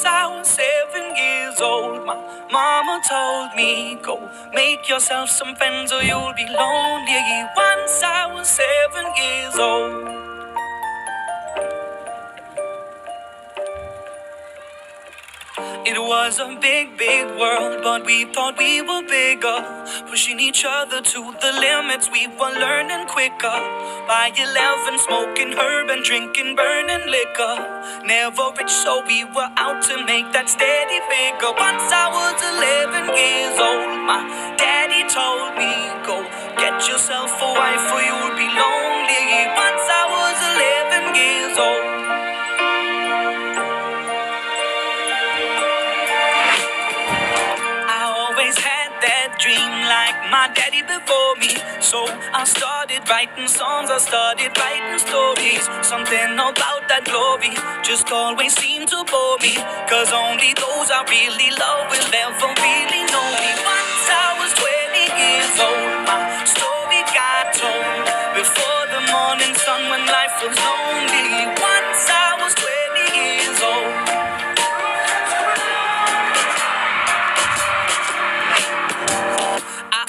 Once I was 7 years old, my mama told me, go make yourself some friends or you'll be lonely. Once I was 7 years old. It was a big, big world, but we thought we were bigger. Pushing each other to the limits, we were learning quicker. By 11, smoking herb and drinking burning liquor. Never rich, so we were out to make that steady figure. Once I was 11 years old, my daddy told me, go get yourself a wife or you'll be lonely. Once I was 11 years old. Had that dream like my daddy before me. So I started writing songs, I started writing stories. Something about that glory just always seemed to bore me. Cause only those I really love will ever really know me. Once I was 20 years old, my story got told. Before the morning sun when life was lonely. Once I was 20 years old.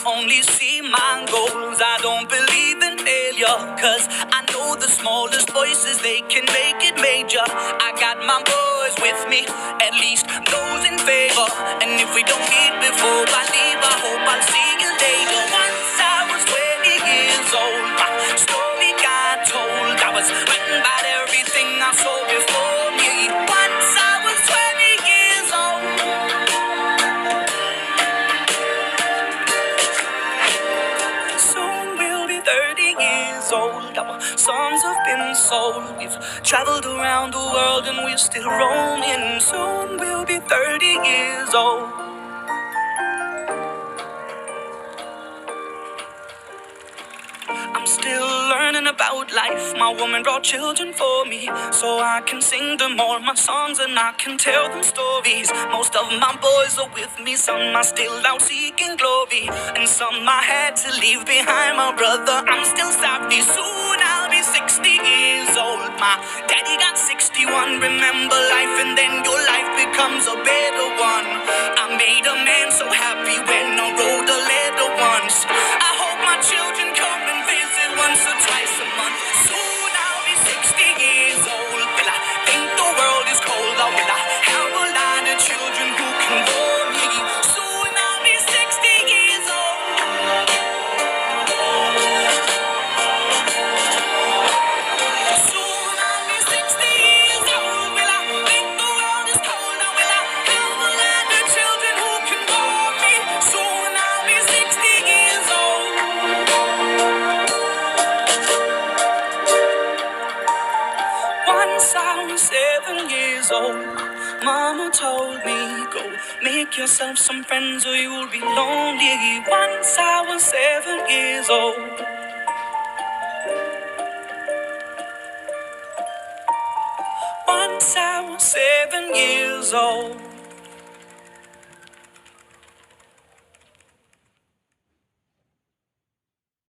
Only see my goals, I don't believe in failure. Cause I know the smallest voices, they can make it major. I got my boys with me, at least those in favor. And if we don't meet before I leave, I hope I'll see you later. Once I was 20 years old, my story got told. I was writing about everything I saw before me. Once I was 20 years old. Old. Our songs have been sold. We've traveled around the world and we're still roaming. Soon we'll be 30 years old. I'm still learning about life. My woman brought children for me, so I can sing them all my songs and I can tell them stories. Most of my boys are with me, some are still out seeking glory, and some I had to leave behind. My brother, I'm still sorry. Soon I'll be 60 years old. My daddy got 61. Remember life and then your life becomes a better one. I made a man so happy when I wrote a letter once. I hope my children come and visit once or twice a month. Soon I'll be 60 years old. Will I think the world is cold, or will I have a lot of children who can bore me? Soon I'll be 60 years old. Soon I'll be 60 years old. Will I think the world is cold, or will I have a lot of children who can bore me? Soon I'll be 60 years old. Once I was 7 years old, Mama told me, go make yourself some friends or you'll be lonely. Once I was 7 years old. Once I was 7 years old.